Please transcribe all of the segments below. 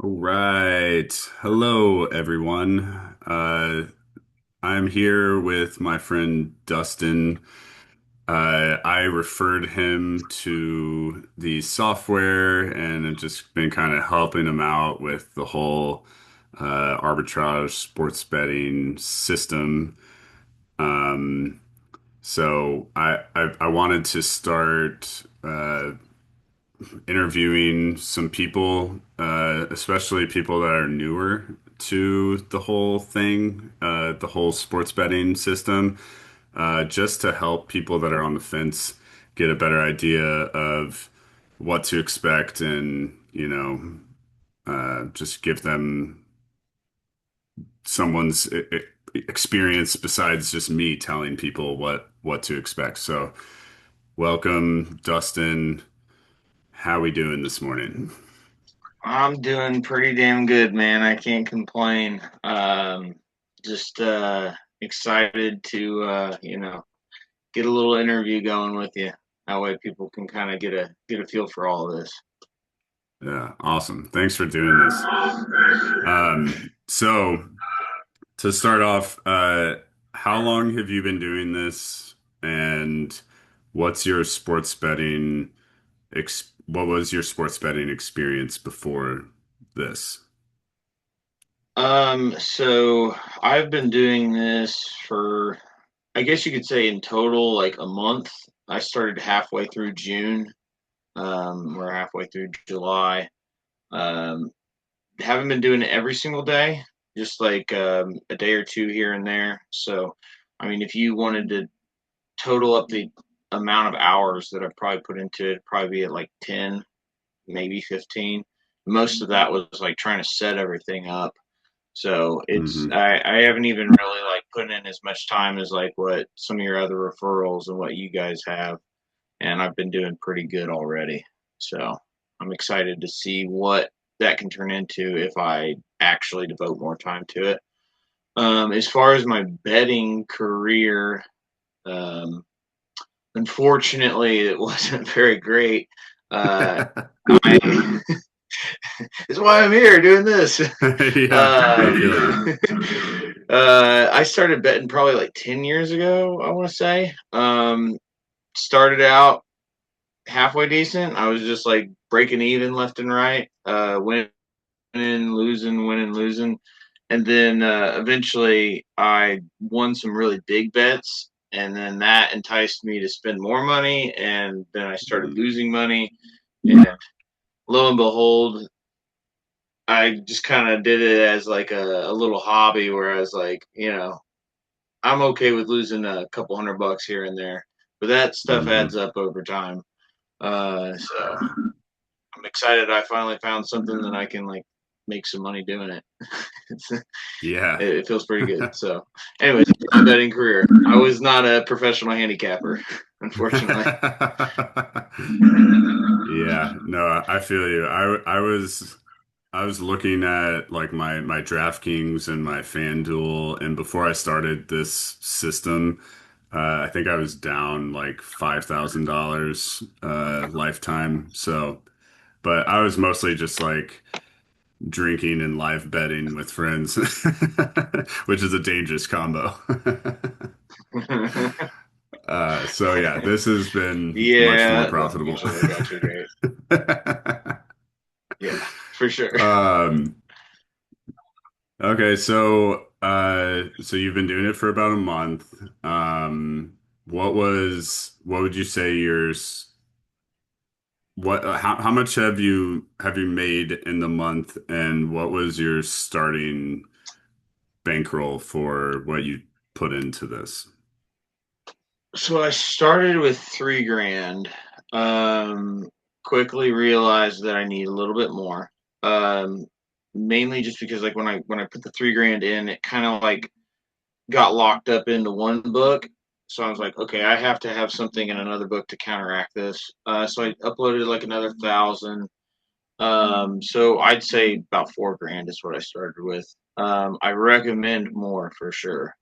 All right. Hello, everyone. I'm here with my friend Dustin. I referred him to the software and have just been kind of helping him out with the whole arbitrage sports betting system. Um, so I wanted to start interviewing some people, especially people that are newer to the whole thing, the whole sports betting system, just to help people that are on the fence get a better idea of what to expect and, just give them someone's experience besides just me telling people what to expect. So, welcome, Dustin. How we doing this morning? I'm doing pretty damn good, man. I can't complain. Just excited to get a little interview going with you. That way, people can kind of get a feel for all of this. Yeah, awesome. Thanks for doing this. So to start off, how long have you been doing this, and what's your sports betting what was your sports betting experience before this? So I've been doing this for, I guess you could say in total, like a month. I started halfway through June. We're halfway through July. Um, haven't been doing it every single day, just like a day or two here and there. So, I mean, if you wanted to total up the amount of hours that I've probably put into it, it'd probably be at like 10, maybe 15. Most of that was like trying to set everything up. So it's Hmm. I haven't even really like put in as much time as like what some of your other referrals and what you guys have, and I've been doing pretty good already. So I'm excited to see what that can turn into if I actually devote more time to it. As far as my betting career, um, unfortunately, it wasn't very great. Uh, I It's why I'm here doing this. Yeah, I Uh, feel you. I started betting probably like 10 years ago, I want to say. Started out halfway decent. I was just like breaking even left and right, winning, losing, winning, losing. And then eventually I won some really big bets. And then that enticed me to spend more money. And then I started Mm. losing money. And lo and behold, I just kind of did it as like a little hobby where I was like, I'm okay with losing a couple $100 here and there, but that stuff Hmm. adds up over time. So I'm excited I finally found something that I can like make some money doing it. It's, it, Yeah. it feels pretty good. So, anyways, my betting career. I was not a professional handicapper, unfortunately. Yeah, no, I feel you. I was looking at like my DraftKings and my FanDuel, and before I started this system, I think I was down like $5,000 lifetime. So, but I was mostly just like drinking and live betting with friends, which is a dangerous combo. So yeah, this has been much more Yeah, that doesn't profitable. usually work out too great. Yeah, for sure. Um, okay, so you've been doing it for about a month. What would you say how much have you made in the month, and what was your starting bankroll for what you put into this? So I started with 3 grand. Um, Quickly realized that I need a little bit more. Um, Mainly just because like when I put the 3 grand in, it kind of like got locked up into one book. So I was like, okay, I have to have something in another book to counteract this. So I uploaded like another 1,000. So I'd say about 4 grand is what I started with. I recommend more for sure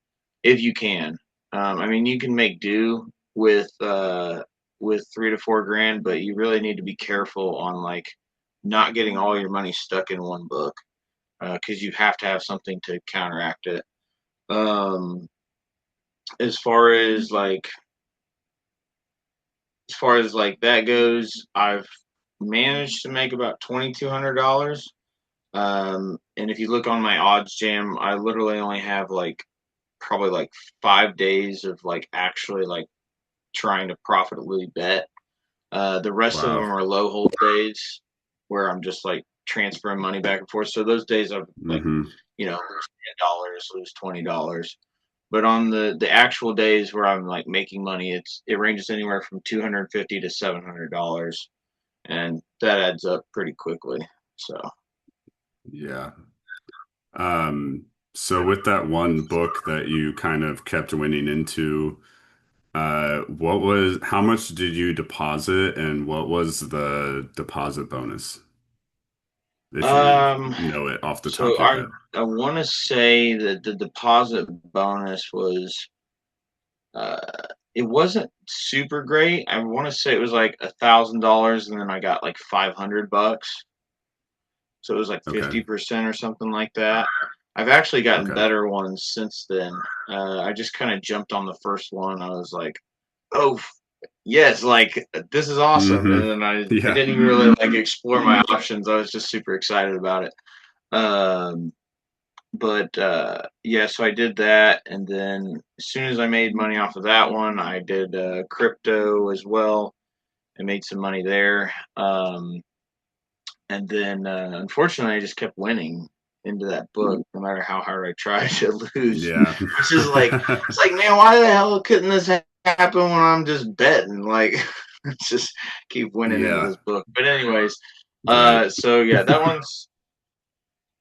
if you can. I mean, you can make do with 3 to 4 grand, but you really need to be careful on like not getting all your money stuck in one book because you have to have something to counteract it. Um, as far as like as far as like that goes, I've managed to make about $2,200. And if you look on my odds jam, I literally only have like probably like 5 days of like actually like trying to profitably bet. The rest of them Wow. are low hold days where I'm just like transferring money back and forth. So those days I've like, Hmm. lose $10, lose $20. But on the actual days where I'm like making money, it ranges anywhere from 250 to $700, and that adds up pretty quickly. So Yeah. So with that one book that you kind of kept winning into, how much did you deposit and what was the deposit bonus, if you um know it off the top so of your I head? I want to say that the deposit bonus was uh it wasn't super great. I want to say it was like $1,000, and then I got like $500. So it was like Okay. 50% or something like that. I've actually gotten Okay. better ones since then. I just kind of jumped on the first one. I was like, oh, yes, like this is awesome. Hmm. And then I Yeah. didn't even really like explore my options. I was just super excited about it. Um, but yeah, so I did that. And then as soon as I made money off of that one, I did crypto as well and made some money there. And then unfortunately, I just kept winning into that book, no matter how hard I tried to lose. Yeah. Which is like, it's like, man, why the hell couldn't this happen when I'm just betting? Like, just keep winning into Yeah. this book. But anyways, Right. so yeah, that one's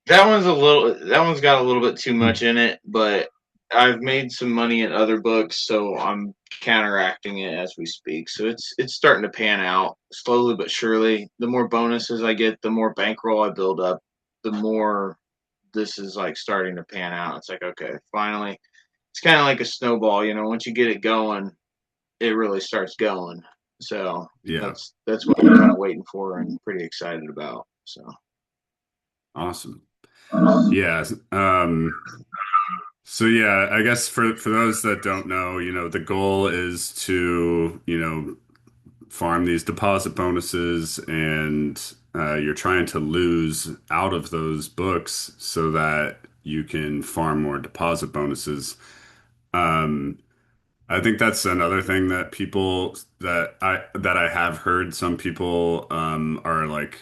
got a little bit too much in it, but I've made some money in other books, so I'm counteracting it as we speak. So it's starting to pan out slowly but surely. The more bonuses I get, the more bankroll I build up, the more this is like starting to pan out. It's like, okay, finally, it's kind of like a snowball, once you get it going, it really starts going. So Yeah. that's what I'm kind of waiting for and pretty excited about. So Awesome. Yeah. So yeah, I guess for those that don't know, the goal is to, farm these deposit bonuses and you're trying to lose out of those books so that you can farm more deposit bonuses. Um, I think that's another thing that I have heard some people are like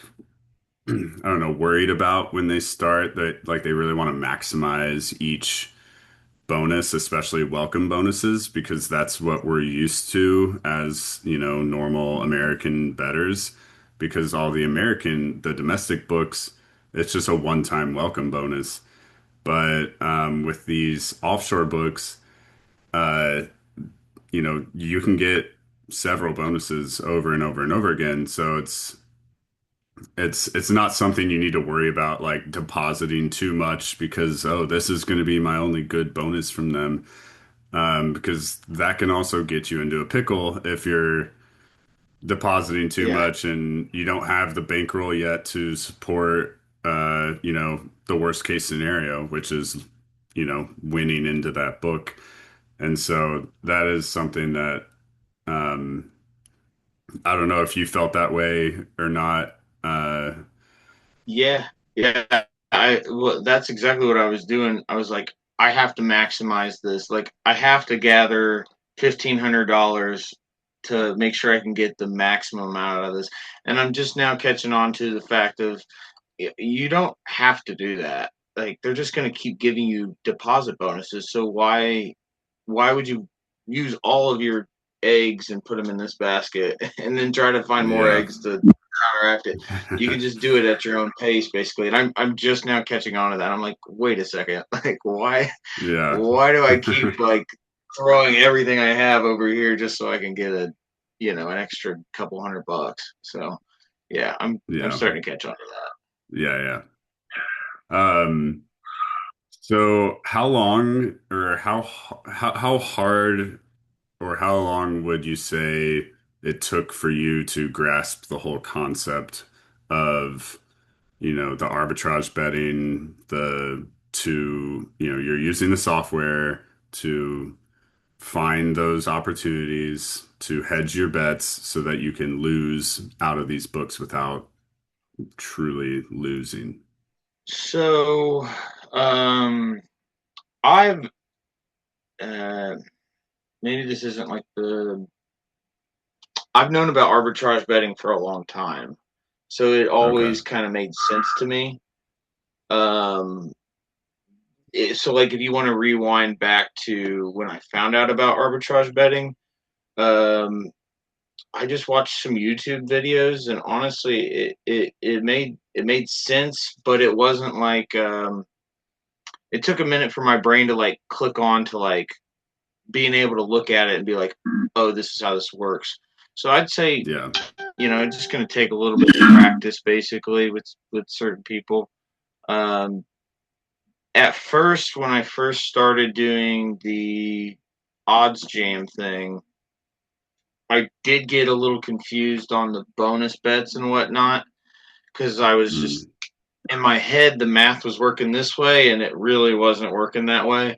I don't know, worried about when they start, that like they really want to maximize each bonus, especially welcome bonuses, because that's what we're used to as, normal American bettors. Because the domestic books, it's just a one-time welcome bonus. But with these offshore books, uh, you can get several bonuses over and over and over again. So it's not something you need to worry about like depositing too much because, oh, this is going to be my only good bonus from them. Because that can also get you into a pickle if you're depositing too yeah, much and you don't have the bankroll yet to support, the worst case scenario, which is, winning into that book. And so that is something that, um, I don't know if you felt that way or not. yeah, yeah. That's exactly what I was doing. I was like, I have to maximize this. Like, I have to gather $1,500 to make sure I can get the maximum out of this. And I'm just now catching on to the fact of you don't have to do that. Like, they're just going to keep giving you deposit bonuses. So why would you use all of your eggs and put them in this basket and then try to find more Yeah. eggs to counteract it? You can just do it at your own pace, basically. And I'm just now catching on to that. I'm like, wait a second, like Yeah. why do I keep like throwing everything I have over here just so I can get an extra couple $100? So yeah, I'm Yeah. starting to catch on to that. Yeah. Yeah. Um, so how long or how hard or how long would you say it took for you to grasp the whole concept of, the arbitrage betting, you're using the software to find those opportunities to hedge your bets so that you can lose out of these books without truly losing. So, um, I've uh, maybe this isn't like the I've known about arbitrage betting for a long time, so it Okay. always kind of made sense to me. Um, so like if you want to rewind back to when I found out about arbitrage betting, um, I just watched some YouTube videos, and honestly, it made sense, but it wasn't like it took a minute for my brain to like click on to like being able to look at it and be like, oh, this is how this works. So I'd say, Yeah. it's just going to take a little bit of practice, basically, with certain people. Um, at first, when I first started doing the odds jam thing, I did get a little confused on the bonus bets and whatnot because I was just Mm. in my head the math was working this way and it really wasn't working that way.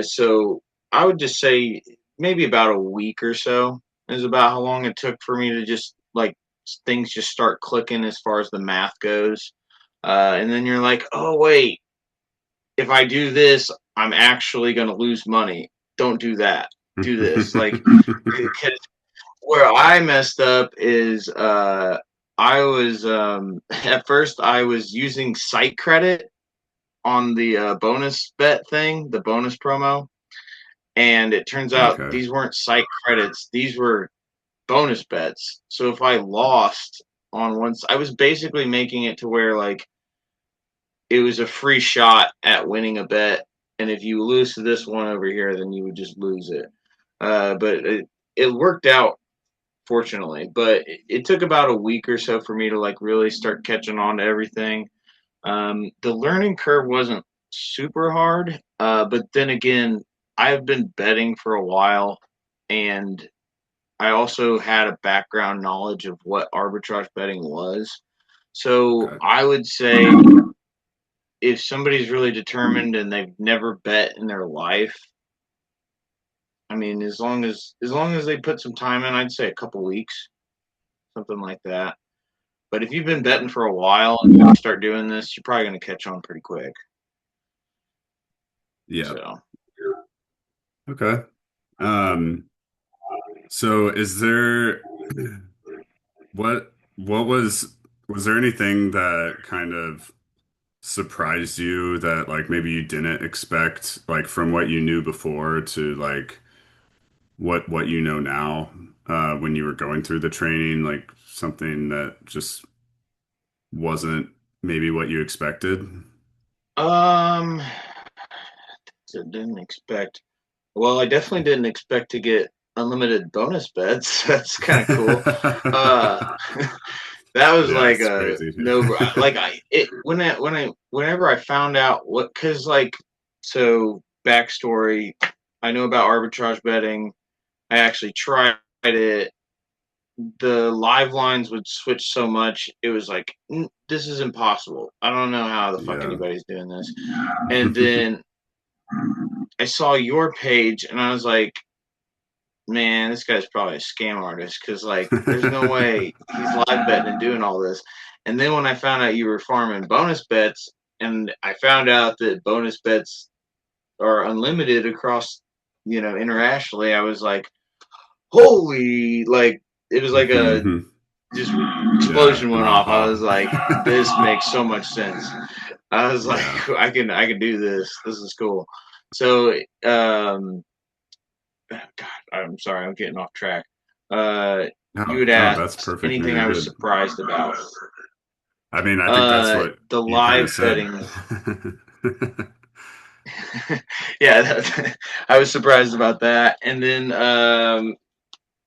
So I would just say maybe about a week or so is about how long it took for me to just like things just start clicking as far as the math goes. And then you're like, oh wait, if I do this, I'm actually going to lose money. Don't do that. Do this. Like, because where I messed up is I was at first I was using site credit on the bonus bet thing, the bonus promo, and it turns out Okay. these weren't site credits; these were bonus bets. So if I lost on once, I was basically making it to where like it was a free shot at winning a bet, and if you lose to this one over here, then you would just lose it. But it worked out fortunately, but it took about a week or so for me to like really start catching on to everything. The learning curve wasn't super hard, but then again, I've been betting for a while, and I also had a background knowledge of what arbitrage betting was. So Okay. I would say if somebody's really determined and they've never bet in their life, I mean, as long as they put some time in, I'd say a couple weeks, something like that. But if you've been betting for a while and you start doing this, you're probably going to catch on pretty quick. Yeah. So, Okay. Um, so is there what was there anything that kind of surprised you that like maybe you didn't expect, like from what you knew before to like what you know now, when you were going through the training, like something that just wasn't maybe what you expected? um, so didn't expect. Well, I definitely didn't expect to get unlimited bonus bets. That's kind of cool. Uh, that was Yeah, like it's a crazy. no. Like whenever I found out what, because like, so backstory, I know about arbitrage betting. I actually tried it. The live lines would switch so much. It was like, this is impossible. I don't know how the fuck Yeah. anybody's doing this. And then I saw your page and I was like, man, this guy's probably a scam artist because like there's no way he's live betting and doing all this. And then when I found out you were farming bonus bets, and I found out that bonus bets are unlimited across, internationally, I was like, holy, like it was like a just Yeah, explosion an went off. I aha. was like, this makes so much sense. I was like, Yeah. I can do this. This is cool. So God, I'm sorry, I'm getting off track. Uh, you No, had no, that's asked perfect. No, anything you're I was good. surprised about. I mean, I think that's what The you kind of live said. betting. Yeah, I was surprised about that. And then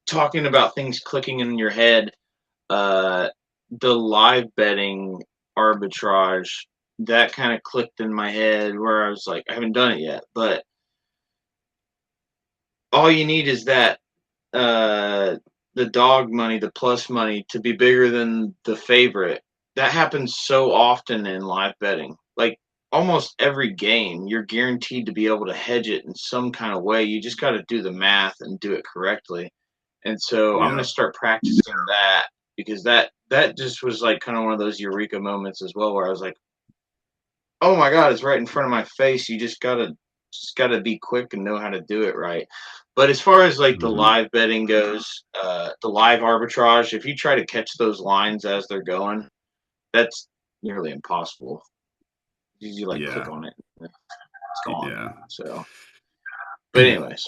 talking about things clicking in your head, uh, the live betting arbitrage that kind of clicked in my head where I was like, I haven't done it yet, but all you need is that uh, the dog money, the plus money, to be bigger than the favorite. that happens so often in live betting. Like almost every game, you're guaranteed to be able to hedge it in some kind of way. You just got to do the math and do it correctly. And so I'm going Yeah. to start practicing that because that just was like kind of one of those eureka moments as well, where I was like, oh my god, it's right in front of my face. You just gotta be quick and know how to do it right. But as far as like the Hmm. live betting goes, the live arbitrage, if you try to catch those lines as they're going, that's nearly impossible. You like click Yeah. on it, it's gone. Yeah. So, but anyways,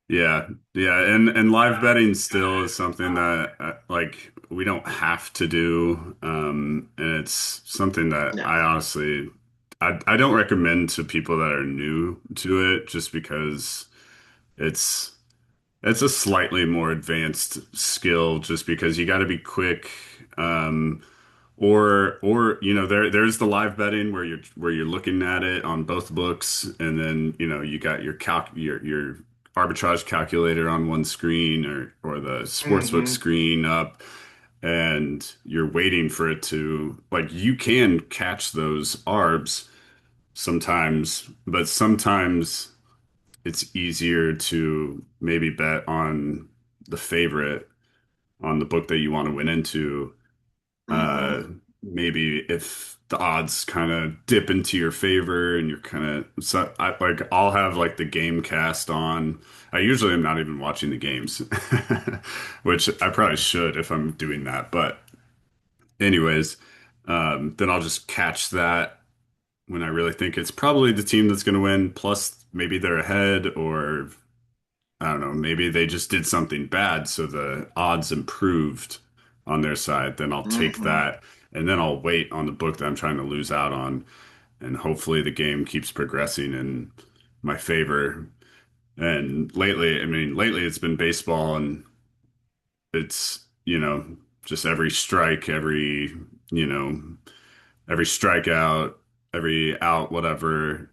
Yeah, yeah, and live betting still is something that like we don't have to do, and it's something that no. I honestly I don't recommend to people that are new to it, just because it's it's a slightly more advanced skill, just because you got to be quick, um, or there's the live betting where you're looking at it on both books, and then you got your arbitrage calculator on one screen, or the sportsbook Mm-hmm. screen up, and you're waiting for it to, like, you can catch those arbs sometimes, but sometimes it's easier to maybe bet on the favorite on the book that you want to win into, Mm-hmm. uh maybe if the odds kind of dip into your favor and you're kind of, so I'll have like the game cast on. I usually am not even watching the games, which I probably should if I'm doing that, but anyways, then I'll just catch that when I really think it's probably the team that's going to win, plus maybe they're ahead, or I don't know, maybe they just did something bad, so the odds improved on their side. Then I'll take Mm-hmm. that, and then I'll wait on the book that I'm trying to lose out on, and hopefully the game keeps progressing in my favor. And lately, I mean, lately it's been baseball, and it's, just every strike, you know, every strikeout, every out, whatever.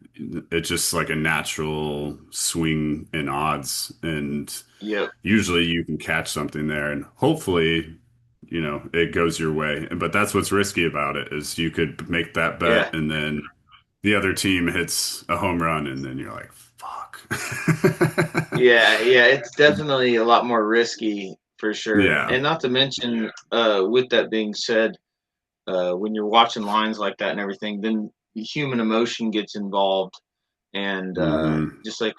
It's just like a natural swing in odds, and Yep. usually you can catch something there, and hopefully, it goes your way. But that's what's risky about it, is you could make that Yeah. bet and then the other team hits a home run, and then you're like, fuck. Yeah, yeah, it's definitely a lot more risky for sure. Yeah. And not to mention, with that being said, when you're watching lines like that and everything, then human emotion gets involved, and Hmm. just like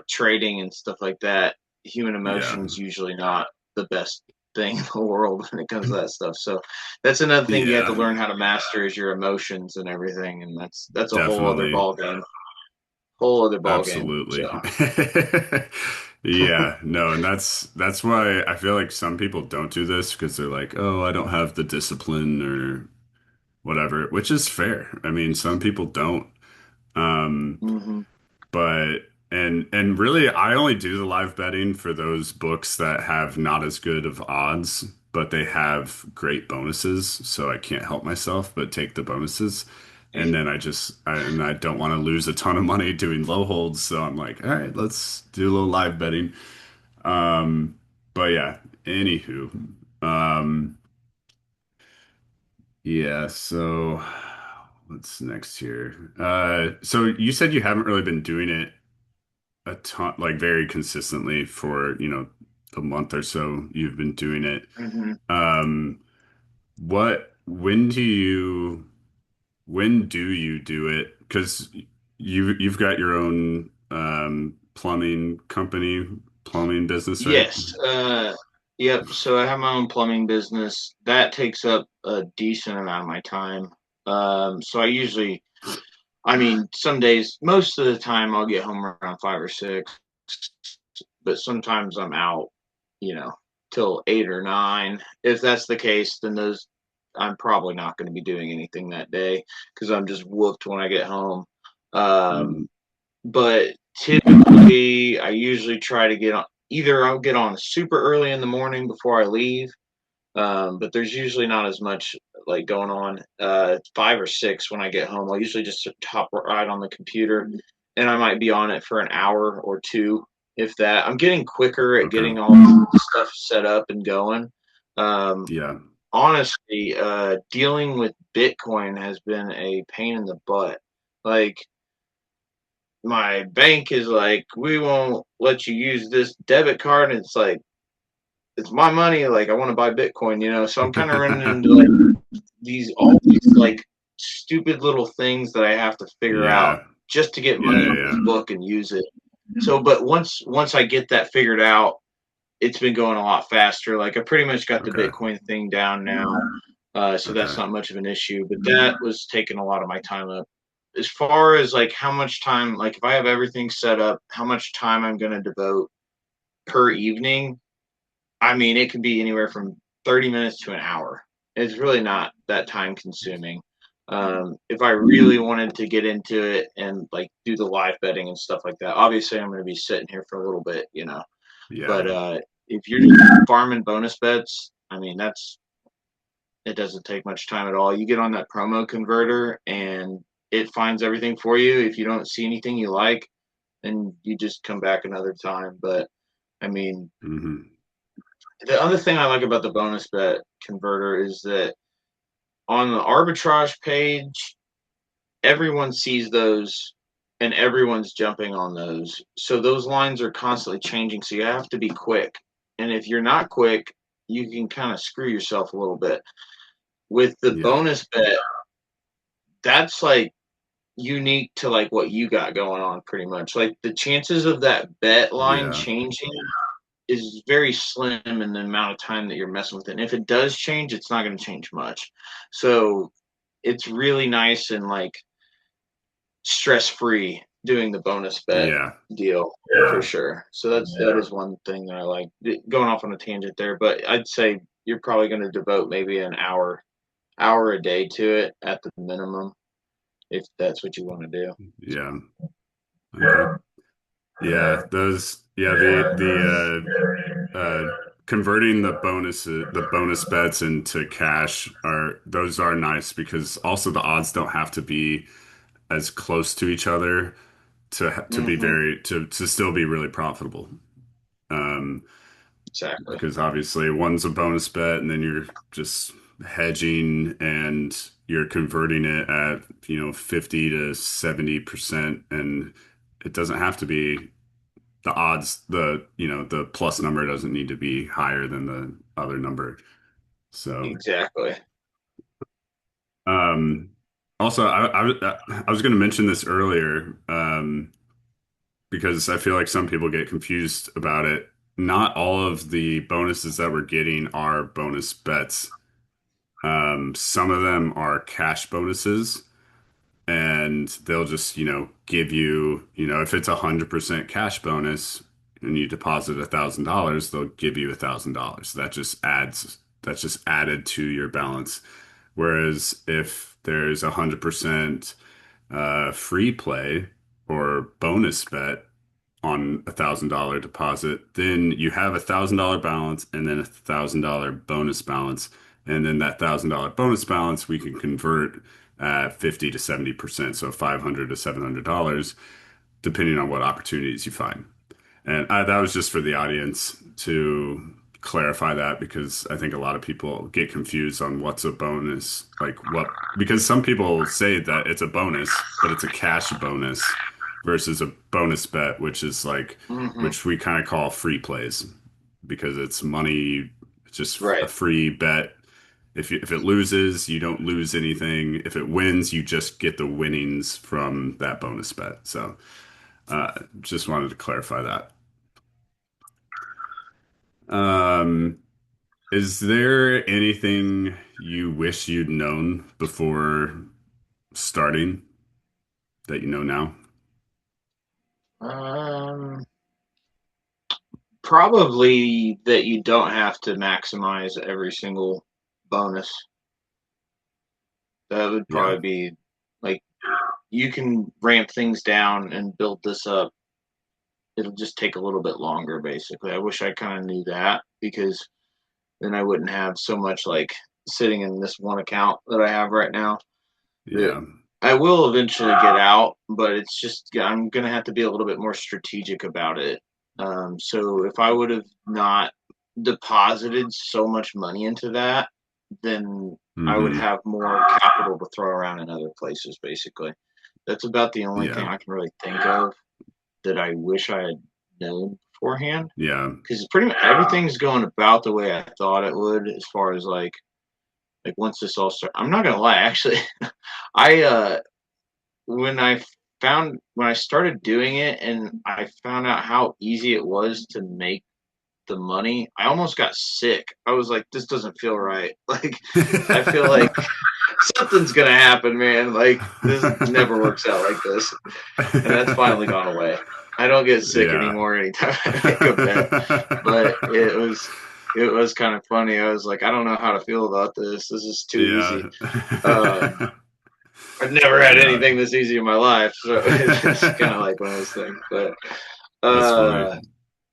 trading and stuff like that, human Yeah. emotion's usually not the best thing in the world when it comes to that stuff. So that's another thing you have to Yeah. learn how to master is your emotions and everything, and that's a whole other Definitely. ball game. Whole other ball game. So. Absolutely. Yeah, no, and that's why I feel like some people don't do this, because they're like, "Oh, I don't have the discipline," or whatever, which is fair. I mean, some people don't. Um, Hmm. but and really, I only do the live betting for those books that have not as good of odds, but they have great bonuses, so I can't help myself but take the bonuses. And then I don't want to lose a ton of money doing low holds, so I'm like, all right, let's do a little live betting. But yeah, anywho, um, yeah. So what's next here? So you said you haven't really been doing it a ton, like very consistently, for, the month or so you've been doing it. Hmm. Um, when do you do it? Because you've got your own plumbing company, plumbing business, right? Yes. Yep. So I have my own plumbing business. That takes up a decent amount of my time. So I mean, some days, most of the time, I'll get home around 5 or 6, but sometimes I'm out, you know, till 8 or 9. If that's the case, then I'm probably not going to be doing anything that day because I'm just whooped when I get home. Mhm. Um, but typically, I usually try to get on. Either I'll get on super early in the morning before I leave, but there's usually not as much like going on. 5 or 6 when I get home, I'll usually just hop right on the computer, and I might be on it for an hour or two, if that. I'm getting quicker at Okay. getting all the stuff set up and going. Um, Yeah. honestly, dealing with Bitcoin has been a pain in the butt. Like, my bank is like, we won't let you use this debit card. And it's like, it's my money. Like, I want to buy Bitcoin, you know? So I'm kind of running into like all these like stupid little things that I have to figure out Yeah. just to get money Yeah. on this Yeah. book and use it. So, but once I get that figured out, it's been going a lot faster. Like I pretty much got the Okay. Bitcoin thing down now, so that's Okay. not much of an issue. But that was taking a lot of my time up. As far as like how much time, like if I have everything set up, how much time I'm going to devote per evening, I mean, it can be anywhere from 30 minutes to an hour. It's really not that time consuming. If I really wanted to get into it and like do the live betting and stuff like that, obviously I'm going to be sitting here for a little bit, you know. Yeah. But if you're just farming bonus bets, I mean, it doesn't take much time at all. You get on that promo converter and it finds everything for you. If you don't see anything you like, then you just come back another time. But I mean, Hmm. the other thing I like about the bonus bet converter is that on the arbitrage page, everyone sees those and everyone's jumping on those. So those lines are constantly changing. So you have to be quick. And if you're not quick, you can kind of screw yourself a little bit. With the Yeah. bonus bet, that's like unique to like what you got going on pretty much. Like the chances of that bet line Yeah. changing is very slim in the amount of time that you're messing with it. And if it does change, it's not going to change much. So it's really nice and like stress free doing the bonus bet Yeah. deal for Yeah. sure. So that is one thing that I like. Going off on a tangent there, but I'd say you're probably going to devote maybe an hour a day to it at the minimum if that's what you want to do. Yeah. Okay. Yeah. Those. Yeah. The converting the bonus bets into cash are those are nice because also the odds don't have to be as close to each other to be Mm-hmm. to still be really profitable. Um, Exactly. because obviously one's a bonus bet and then you're just hedging and you're converting it at 50 to 70%, and it doesn't have to be the odds, the plus number doesn't need to be higher than the other number. So Exactly. um also I was going to mention this earlier, because I feel like some people get confused about it. Not all of the bonuses that we're getting are bonus bets. Some of them are cash bonuses, and they'll just, give you, if it's 100% cash bonus and you deposit $1,000, they'll give you $1,000. That's just added to your balance. Whereas if there's 100% free play or bonus bet on $1,000 deposit, then you have $1,000 balance and then $1,000 bonus balance. And then that $1,000 bonus balance we can convert at 50 to 70%. So $500 to $700, depending on what opportunities you find. And that was just for the audience to clarify that, because I think a lot of people get confused on what's a bonus, because some people say that it's a bonus, but it's a cash bonus versus a bonus bet, Mm-hmm. which we kind of call free plays because it's money, it's just a Right. free bet. If it loses, you don't lose anything. If it wins, you just get the winnings from that bonus bet. So, just wanted to clarify that. Um, is there anything you wish you'd known before starting that you know now? Um, Probably that you don't have to maximize every single bonus. That would Yeah, probably be like you can ramp things down and build this up. It'll just take a little bit longer, basically. I wish I kind of knew that because then I wouldn't have so much like sitting in this one account that I have right now. That yeah, I will eventually get out, but it's just I'm gonna have to be a little bit more strategic about it. So if I would have not deposited so much money into that, then I would Hmm. have more capital to throw around in other places, basically. That's about the only thing Yeah. I can really think of that I wish I had known beforehand. Yeah. Because pretty much everything's going about the way I thought it would, as far as like once this all started. I'm not gonna lie, actually, I when I when I started doing it and I found out how easy it was to make the money, I almost got sick. I was like, this doesn't feel right. Like, I feel like something's gonna happen, man. Like, this never works out like this. And that's finally gone away. I don't get sick Yeah. anymore anytime I make a bet. But it was kind of funny. I was like, I don't know how to feel about this. This is too easy. Yeah. I've never had Yeah. anything this easy in my life, so it's kind of like one of those things. But That's funny. uh,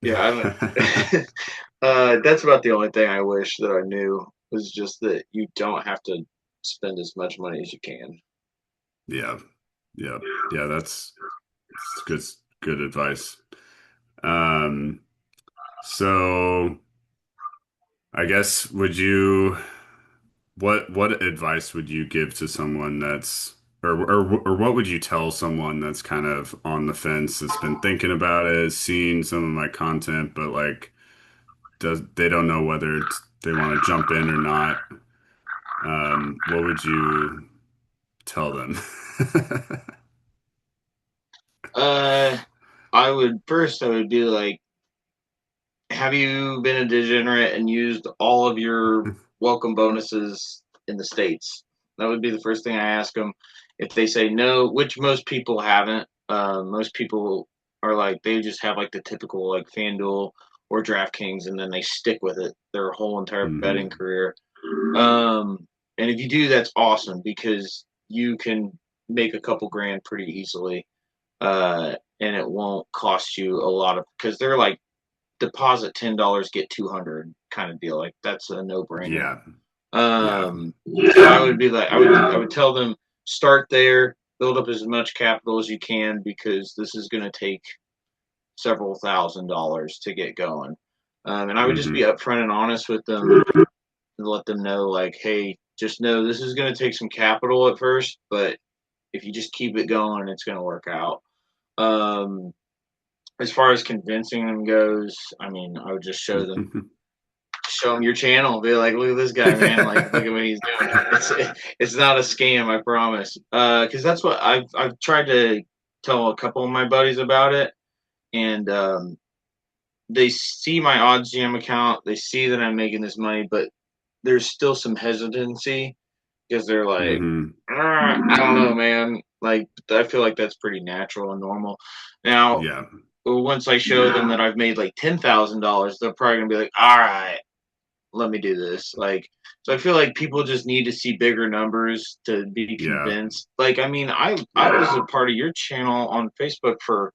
yeah, I don't. That's about the only thing I wish that I knew was just that you don't have to spend as much money as you can. Yeah. Yeah. Yeah, that's good advice. Um, so I guess what advice would you give to someone that's or what would you tell someone that's kind of on the fence, that's been thinking about it, has seen some of my content, but like does they don't know whether they want to jump in or not? What would you tell them? Uh, I would be like, have you been a degenerate and used all of your welcome bonuses in the States? That would be the first thing I ask them. If they say no, which most people haven't, most people are like, they just have like the typical like FanDuel or DraftKings and then they stick with it their whole entire betting Hmm. career. And if you do, that's awesome because you can make a couple grand pretty easily. And it won't cost you a lot of, because they're like deposit $10, get 200 kind of deal. Like that's a no brainer. Yeah. Yeah. So I would be like, I would tell them start there, build up as much capital as you can because this is going to take several $1,000s to get going. And I would just be Hmm. upfront and honest with them and let them know like, hey, just know this is going to take some capital at first, but if you just keep it going, it's going to work out. Um, as far as convincing them goes, I mean, I would just show them your channel, be like, look at this guy, man, like look at what he's doing. It's not a scam, I promise. Because that's what I've tried to tell a couple of my buddies about it, and they see my OddsJam account, they see that I'm making this money, but there's still some hesitancy because they're like, Hmm. I don't know, man. Like, I feel like that's pretty natural and normal. Now, Yeah. once I show them that I've made like $10,000, they're probably gonna be like, all right, let me do this. Like, so I feel like people just need to see bigger numbers to be Yeah. convinced. Like, I mean, I was a part of your channel on Facebook for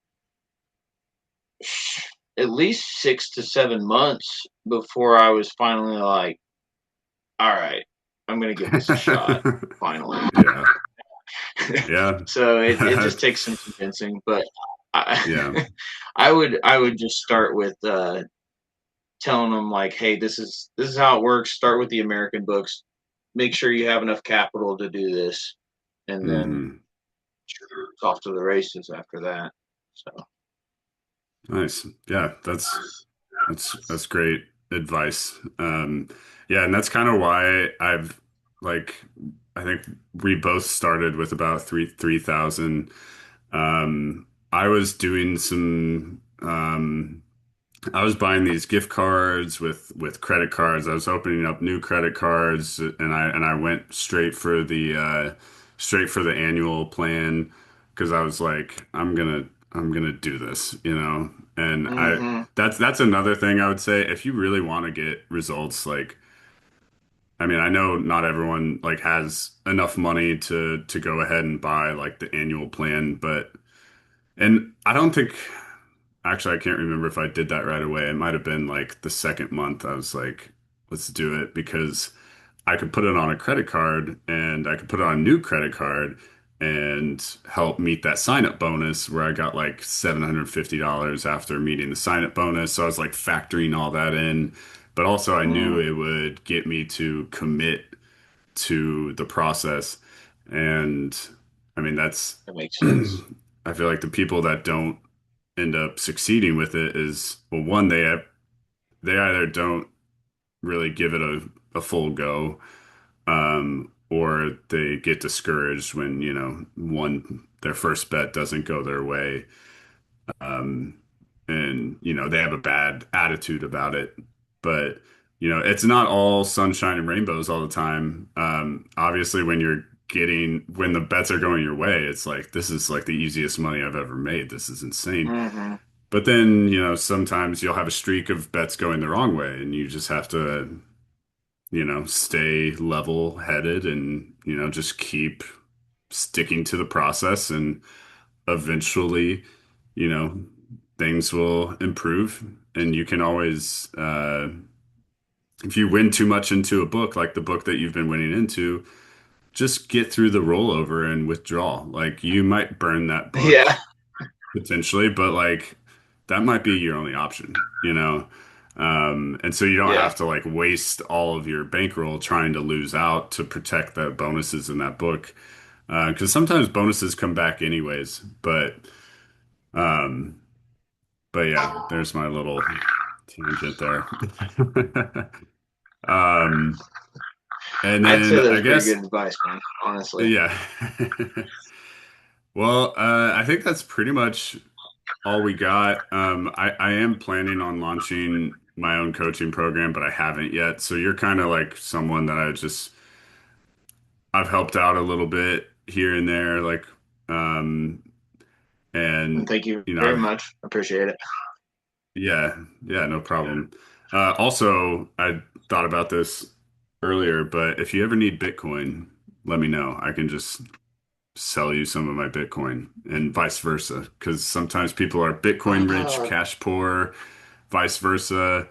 at least 6 to 7 months before I was finally like, all right, I'm gonna give this a shot. Finally. Yeah. Yeah. So it just takes some convincing, but Yeah. I, I would just start with telling them like, hey, this is how it works. Start with the American books. Make sure you have enough capital to do this, and then Hmm. it's off to the races after that. So Nice. Yeah, that's great advice. Yeah, and that's kind of why like I think we both started with about 3,000. I was doing some I was buying these gift cards with credit cards. I was opening up new credit cards, and I went straight for the annual plan because I was like, I'm gonna do this, you know. And I mm-hmm. that's another thing I would say if you really want to get results, like I mean, I know not everyone like has enough money to go ahead and buy like the annual plan, but and I don't think. Actually, I can't remember if I did that right away. It might have been like the second month. I was like, let's do it because I could put it on a credit card and I could put it on a new credit card and help meet that sign up bonus where I got like $750 after meeting the sign up bonus. So I was like factoring all that in. but also I knew Mm, it would get me to commit to the process. And I mean, that's, that makes sense. I feel like the people that don't end up succeeding with it is, well, one, they either don't really give it a full go, or they get discouraged when, their first bet doesn't go their way. And, they have a bad attitude about it. But, it's not all sunshine and rainbows all the time. Obviously, when the bets are going your way, it's like, this is like the easiest money I've ever made. This is insane. Hmm. But then, sometimes you'll have a streak of bets going the wrong way, and you just have to, stay level headed and, just keep sticking to the process. And eventually, you know, things will improve. And you can always, if you win too much into a book, like the book that you've been winning into, just get through the rollover and withdraw. Like you might burn that book Yeah, potentially, but like that might be your only option. And so you don't yeah, have to like waste all of your bankroll trying to lose out to protect the bonuses in that book. Because sometimes bonuses come back anyways. Um, but yeah, there's my little tangent there. Um, and I'd say then that I was pretty guess, good advice, man. Honestly. yeah. Well, I think that's pretty much all we got. I am planning on launching my own coaching program, but I haven't yet. So you're kind of like someone that I've helped out a little bit here and there, like, um, And and thank you very much. Appreciate it. yeah, yeah, no problem. Also, I thought about this earlier, but if you ever need Bitcoin, let me know. I can just sell you some of my Bitcoin and vice versa. Because sometimes people are Bitcoin rich, Uh, cash poor, vice versa,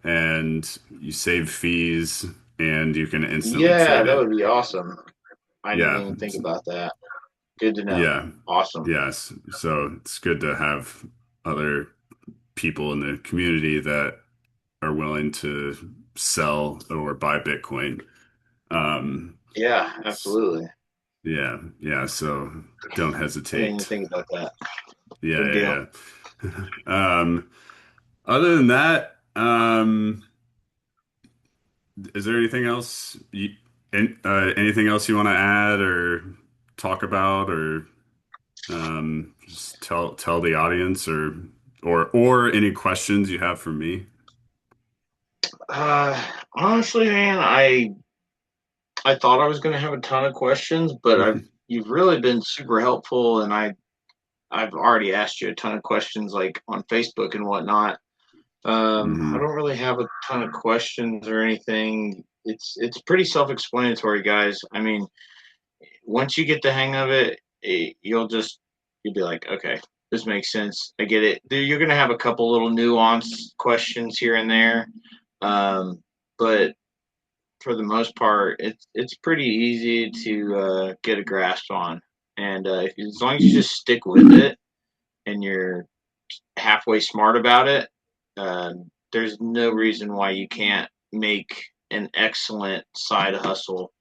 and you save fees and you can instantly yeah, trade that it. would be awesome. I didn't Yeah, even think about that. Good to know. yeah, Awesome. yes. So it's good to have other people in the community that are willing to sell or buy Bitcoin. Um, Yeah, s- absolutely. yeah, yeah. So don't I didn't even hesitate. think about that. Yeah, Good deal. yeah, yeah. Other than that, is there anything else you want to add or talk about or just tell the audience or any questions you have for me? Uh, Honestly, man, I thought I was going to have a ton of questions, but you've really been super helpful, and I've already asked you a ton of questions like on Facebook and whatnot. I Hmm. don't really have a ton of questions or anything. It's pretty self-explanatory, guys. I mean, once you get the hang of it, you'll be like, okay, this makes sense. I get it. You're gonna have a couple little nuanced questions here and there, but for the most part, it's pretty easy to get a grasp on. And as long as you just stick with it and you're halfway smart about it, there's no reason why you can't make an excellent side hustle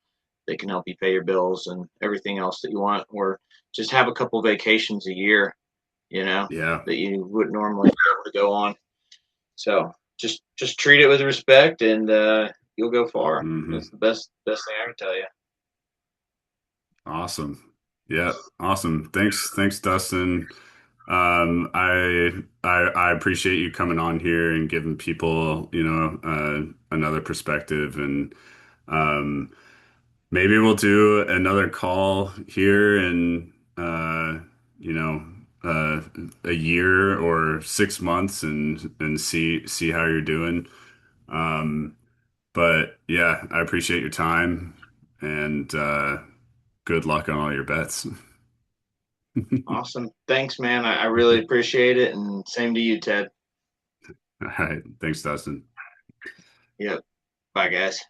that can help you pay your bills and everything else that you want, or just have a couple vacations a year, you know, Yeah. that you wouldn't normally be able to go on. So just treat it with respect, and you'll go far. Hmm. That's the best thing I can tell you. Awesome. Yeah. Awesome. Thanks, Dustin. I appreciate you coming on here and giving people, another perspective and um maybe we'll do another call here in you know, a year or 6 months and see how you're doing. Um, but yeah, I appreciate your time and good luck on all your bets. Awesome. Thanks, man. I really appreciate it, and same to you, Ted. All right, thanks, Dustin. Yep. Bye, guys.